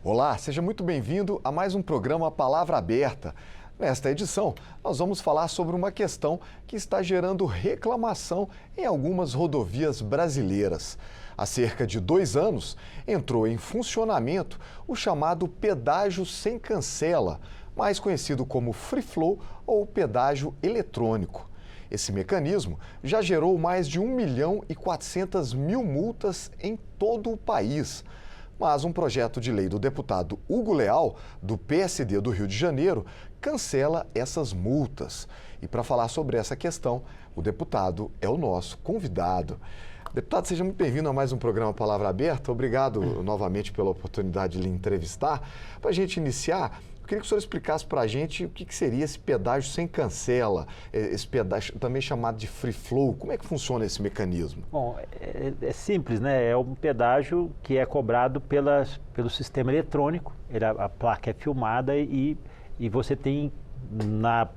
Olá, seja muito bem-vindo a mais um programa Palavra Aberta. Nesta edição, nós vamos falar sobre uma questão que está gerando reclamação em algumas rodovias brasileiras. Há cerca de 2 anos, entrou em funcionamento o chamado pedágio sem cancela, mais conhecido como Free Flow ou pedágio eletrônico. Esse mecanismo já gerou mais de 1.400.000 multas em todo o país. Mas um projeto de lei do deputado Hugo Leal, do PSD do Rio de Janeiro, cancela essas multas. E para falar sobre essa questão, o deputado é o nosso convidado. Deputado, seja muito bem-vindo a mais um programa Palavra Aberta. Obrigado novamente pela oportunidade de lhe entrevistar. Para a gente iniciar, eu queria que o senhor explicasse para a gente o que seria esse pedágio sem cancela, esse pedágio também chamado de free flow. Como é que funciona esse mecanismo? Bom, é simples, né? É um pedágio que é cobrado pelo sistema eletrônico. A placa é filmada e você tem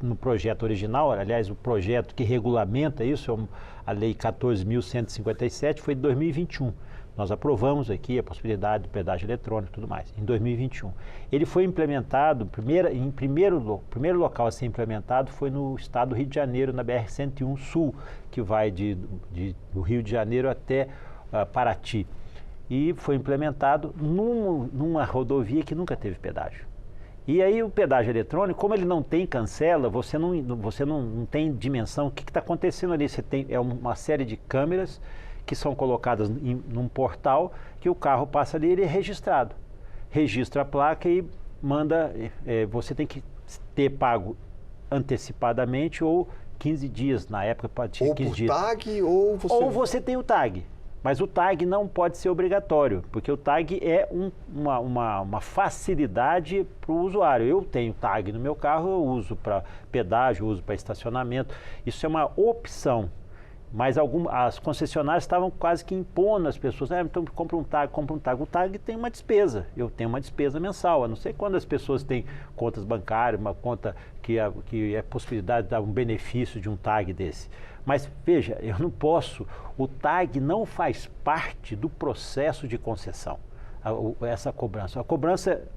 no projeto original, aliás, o projeto que regulamenta isso, a Lei 14.157, foi de 2021. Nós aprovamos aqui a possibilidade do pedágio eletrônico e tudo mais, em 2021. Ele foi implementado, o primeiro local a ser implementado foi no estado do Rio de Janeiro, na BR-101 Sul, que vai do Rio de Janeiro até Paraty. E foi implementado numa rodovia que nunca teve pedágio. E aí o pedágio eletrônico, como ele não tem cancela, você não tem dimensão. O que está acontecendo ali? Você tem uma série de câmeras que são colocadas num portal, que o carro passa ali, ele é registrado. Registra a placa e manda, você tem que ter pago antecipadamente ou 15 dias, na época pode ser 15 dias. Ou por tag, ou você tem o tag. Mas o tag não pode ser obrigatório, porque o tag é uma facilidade para o usuário. Eu tenho tag no meu carro, eu uso para pedágio, eu uso para estacionamento. Isso é uma opção. Mas as concessionárias estavam quase que impondo às pessoas, então compra um tag. O tag tem uma despesa, eu tenho uma despesa mensal, a não ser quando as pessoas têm contas bancárias, uma conta que é possibilidade de dar um benefício de um tag desse. Mas veja, eu não posso, o tag não faz parte do processo de concessão, essa cobrança.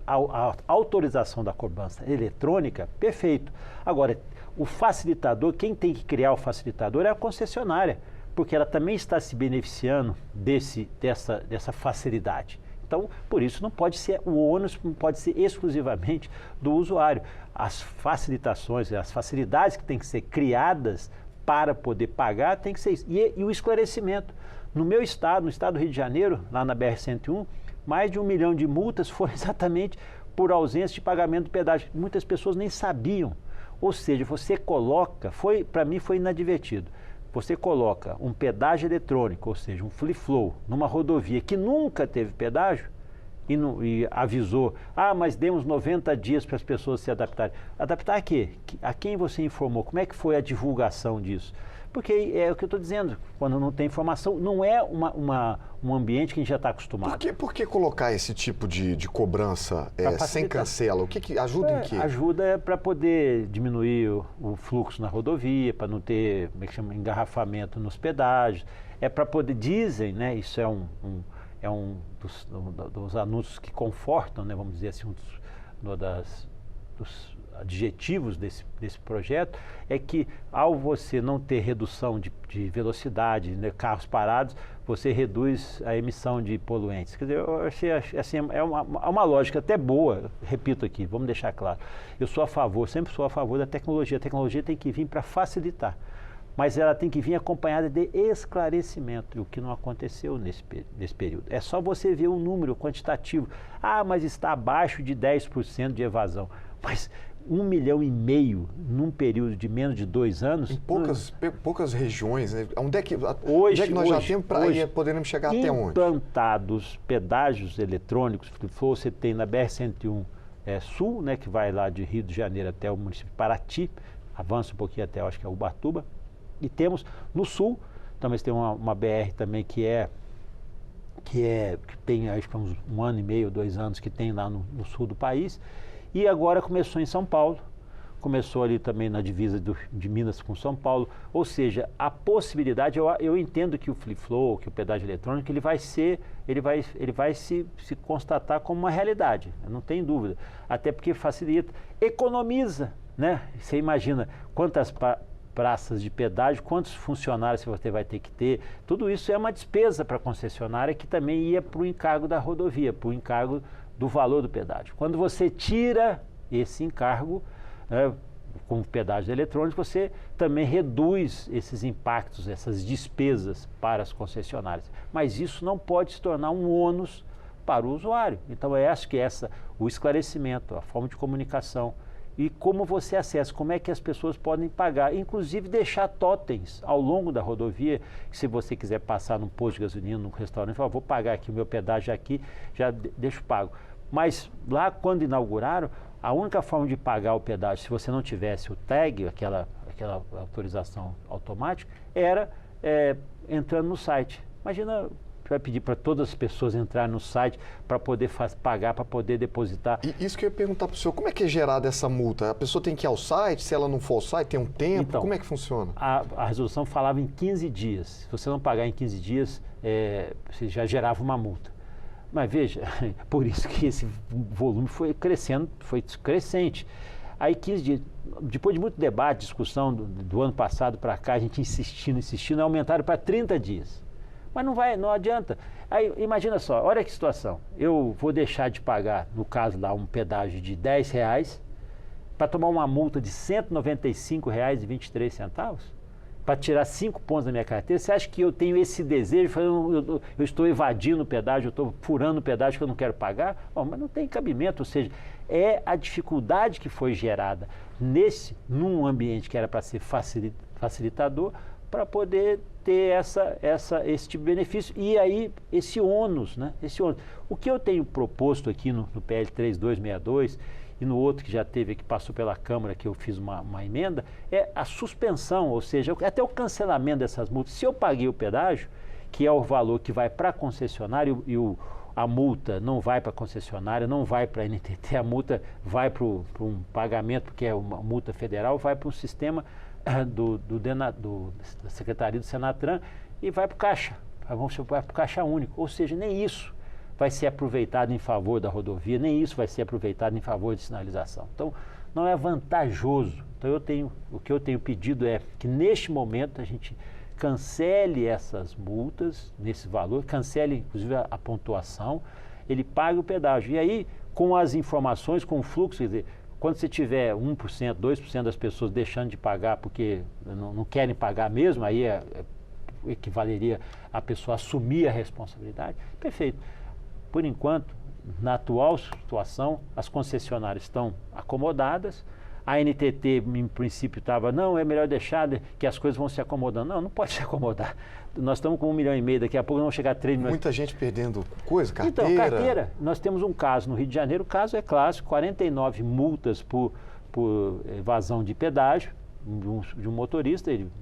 A autorização da cobrança eletrônica, perfeito. Agora, o facilitador, quem tem que criar o facilitador é a concessionária, porque ela também está se beneficiando dessa facilidade. Então, por isso, não pode ser o ônus, não pode ser exclusivamente do usuário. As facilitações, as facilidades que têm que ser criadas para poder pagar, tem que ser isso. E o esclarecimento. No meu estado, no estado do Rio de Janeiro, lá na BR-101, mais de 1 milhão de multas foram exatamente por ausência de pagamento do pedágio. Muitas pessoas nem sabiam. Ou seja, você coloca, para mim foi inadvertido, você coloca um pedágio eletrônico, ou seja, um free flow, numa rodovia que nunca teve pedágio e avisou, mas demos 90 dias para as pessoas se adaptarem. Adaptar a quê? A quem você informou? Como é que foi a divulgação disso? Porque é o que eu estou dizendo, quando não tem informação, não é um ambiente que a gente já está acostumado. Por que colocar esse tipo de cobrança sem cancela? O que ajuda em quê? Ajuda para poder diminuir o fluxo na rodovia, para não ter, como é que chama, engarrafamento nos pedágios. É para poder, dizem, né, isso é um dos anúncios que confortam, né, vamos dizer assim, dos adjetivos desse projeto, é que ao você não ter redução de velocidade, né, carros parados, você reduz a emissão de poluentes. Quer dizer, eu achei assim, é uma lógica até boa, repito aqui, vamos deixar claro. Eu sou a favor, sempre sou a favor da tecnologia. A tecnologia tem que vir para facilitar, mas ela tem que vir acompanhada de esclarecimento, o que não aconteceu nesse período. É só você ver um número quantitativo. Mas está abaixo de 10% de evasão. Mas 1,5 milhão num período de menos de 2 anos... Em poucas regiões, né? Onde é que nós já temos para ir, poderemos chegar até onde? Implantados pedágios eletrônicos, você tem na BR-101 Sul, né, que vai lá de Rio de Janeiro até o município de Paraty, avança um pouquinho até, acho que é Ubatuba, e temos no Sul, também tem uma BR também que tem, acho que uns 1 ano e meio, 2 anos que tem lá no sul do país, e agora começou em São Paulo, começou ali também na divisa de Minas com São Paulo, ou seja, a possibilidade, eu entendo que o Free Flow, que o pedágio eletrônico, ele vai se constatar como uma realidade, eu não tenho dúvida, até porque facilita, economiza, né? Você imagina quantas praças de pedágio, quantos funcionários você vai ter que ter, tudo isso é uma despesa para a concessionária que também ia para o encargo da rodovia, para o encargo do valor do pedágio. Quando você tira esse encargo, com o pedágio eletrônico, você também reduz esses impactos, essas despesas para as concessionárias. Mas isso não pode se tornar um ônus para o usuário. Então, eu acho que o esclarecimento, a forma de comunicação e como você acessa, como é que as pessoas podem pagar, inclusive deixar totens ao longo da rodovia, que se você quiser passar num posto de gasolina, num restaurante, fala, vou pagar aqui o meu pedágio aqui, já deixo pago. Mas lá quando inauguraram, a única forma de pagar o pedágio, se você não tivesse o tag, aquela autorização automática, era entrando no site. Imagina, você vai pedir para todas as pessoas entrarem no site para poder pagar, para poder depositar. E isso que eu ia perguntar para o senhor, como é que é gerada essa multa? A pessoa tem que ir ao site, se ela não for ao site, tem um tempo, então, como é que funciona? A resolução falava em 15 dias. Se você não pagar em 15 dias, você já gerava uma multa. Mas veja, por isso que esse volume foi crescendo, foi crescente. Aí 15 dias, depois de muito debate, discussão do ano passado para cá, a gente insistindo, aumentaram para 30 dias. Mas não adianta. Aí imagina só, olha que situação. Eu vou deixar de pagar, no caso lá, um pedágio de R$10 para tomar uma multa de R$195,23? Para tirar 5 pontos da minha carteira, você acha que eu tenho esse desejo, eu estou evadindo o pedágio, eu estou furando o pedágio que eu não quero pagar? Bom, mas não tem cabimento, ou seja, é a dificuldade que foi gerada num ambiente que era para ser facilitador, para poder ter esse tipo de benefício. E aí, esse ônus, né? O que eu tenho proposto aqui no PL 3262, e no outro que já teve, que passou pela Câmara, que eu fiz uma emenda, é a suspensão, ou seja, até o cancelamento dessas multas. Se eu paguei o pedágio, que é o valor que vai para a concessionária, a multa não vai para a concessionária, não vai para a NTT, a multa vai para um pagamento, que é uma multa federal, vai para um sistema da Secretaria do Senatran e vai para o Caixa, vai para o Caixa Único, ou seja, nem isso vai ser aproveitado em favor da rodovia, nem isso vai ser aproveitado em favor de sinalização. Então, não é vantajoso. Então, o que eu tenho pedido é que, neste momento, a gente cancele essas multas, nesse valor, cancele, inclusive, a pontuação, ele pague o pedágio. E aí, com as informações, com o fluxo, quer dizer, quando você tiver 1%, 2% das pessoas deixando de pagar porque não querem pagar mesmo, aí equivaleria a pessoa assumir a responsabilidade, perfeito. Por enquanto, na atual situação, as concessionárias estão acomodadas, a NTT, em princípio, estava, não, é melhor deixar que as coisas vão se acomodando. Não pode se acomodar. Nós estamos com 1,5 milhão, daqui a pouco vamos chegar a 3 milhões. Muita gente perdendo coisa, carteira. Então, carteira, nós temos um caso no Rio de Janeiro, o caso é clássico, 49 multas por evasão de pedágio de um motorista, ele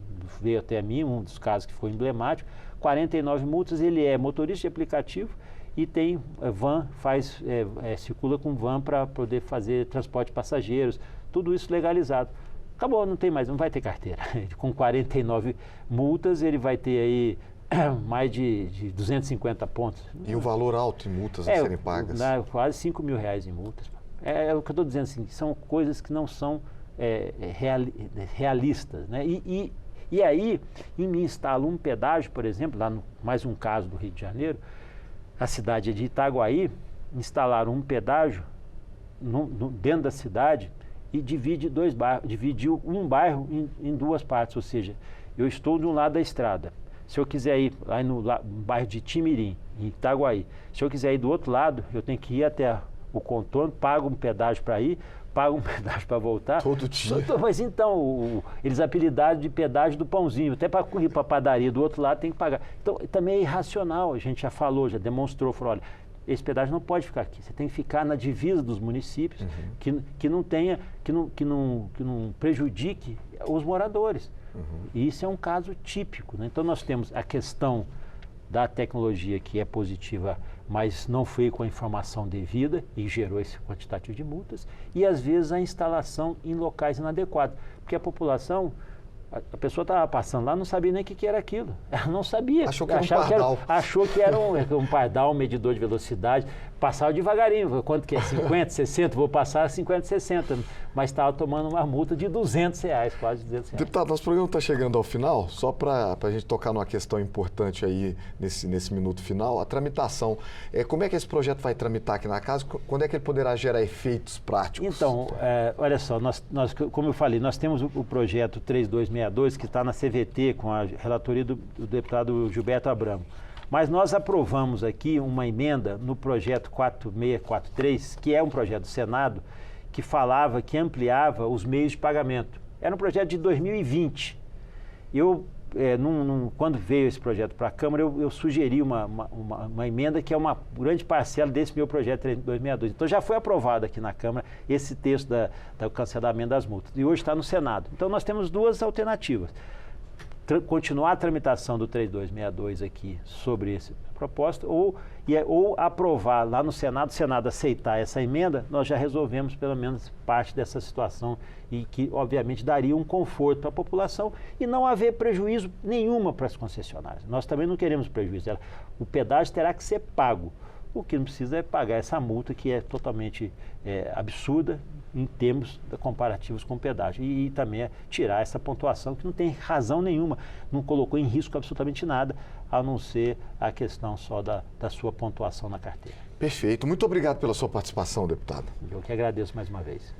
veio até mim, um dos casos que foi emblemático, 49 multas, ele é motorista de aplicativo, e tem van, circula com van para poder fazer transporte de passageiros, tudo isso legalizado. Acabou, não vai ter carteira. Com 49 multas, ele vai ter aí mais de 250 pontos. E um valor alto em multas a serem pagas? Quase R$5 mil em multas. É o que eu estou dizendo, assim, são coisas que não são realistas, né? E aí, me instala um pedágio, por exemplo, mais um caso do Rio de Janeiro, a cidade de Itaguaí, instalaram um pedágio dentro da cidade e dividiu um bairro em duas partes, ou seja, eu estou de um lado da estrada. Se eu quiser ir lá no bairro de Timirim, em Itaguaí, se eu quiser ir do outro lado, eu tenho que ir até o contorno, pago um pedágio para ir, pago um pedágio para voltar. Todo dia. Mas então, eles apelidaram de pedágio do pãozinho, até para ir para a padaria do outro lado tem que pagar. Então, também é irracional, a gente já falou, já demonstrou, falou, olha, esse pedágio não pode ficar aqui, você tem que ficar na divisa dos municípios, que não prejudique os moradores. E isso é um caso típico, né? Então, nós temos a questão da tecnologia que é positiva, mas não foi com a informação devida e gerou esse quantitativo de multas, e às vezes a instalação em locais inadequados, porque a população, a pessoa estava passando lá, não sabia nem o que era aquilo. Ela não sabia. Achou que era um pardal. Achou que era um pardal, um medidor de velocidade. Passava devagarinho. Quanto que é? 50, 60? Vou passar 50, 60. Mas estava tomando uma multa de R$200, quase R$200. Deputado, nosso programa está chegando ao final. Só para a gente tocar numa questão importante aí nesse minuto final, a tramitação. Como é que esse projeto vai tramitar aqui na casa? Quando é que ele poderá gerar efeitos práticos? Então, olha só, nós, como eu falei, nós temos o projeto 3262, que está na CVT, com a relatoria do deputado Gilberto Abramo. Mas nós aprovamos aqui uma emenda no projeto 4643, que é um projeto do Senado, que falava que ampliava os meios de pagamento. Era um projeto de 2020. Quando veio esse projeto para a Câmara, eu sugeri uma emenda que é uma grande parcela desse meu projeto 3262. Então já foi aprovado aqui na Câmara esse texto do cancelamento das multas. E hoje está no Senado. Então nós temos duas alternativas. Continuar a tramitação do 3262 aqui sobre essa proposta ou aprovar lá no Senado, o Senado aceitar essa emenda, nós já resolvemos pelo menos parte dessa situação e que obviamente daria um conforto para a população e não haver prejuízo nenhuma para as concessionárias. Nós também não queremos prejuízo. O pedágio terá que ser pago. O que não precisa é pagar essa multa que é totalmente absurda em termos comparativos com o pedágio. E também tirar essa pontuação que não tem razão nenhuma, não colocou em risco absolutamente nada, a não ser a questão só da sua pontuação na carteira. Perfeito. Muito obrigado pela sua participação, deputado. Eu que agradeço mais uma vez.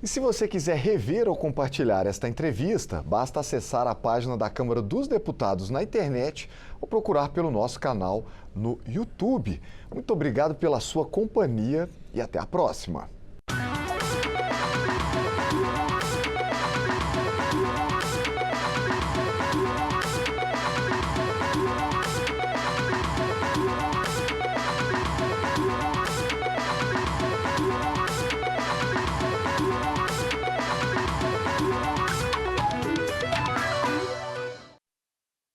E se você quiser rever ou compartilhar esta entrevista, basta acessar a página da Câmara dos Deputados na internet ou procurar pelo nosso canal no YouTube. Muito obrigado pela sua companhia e até a próxima.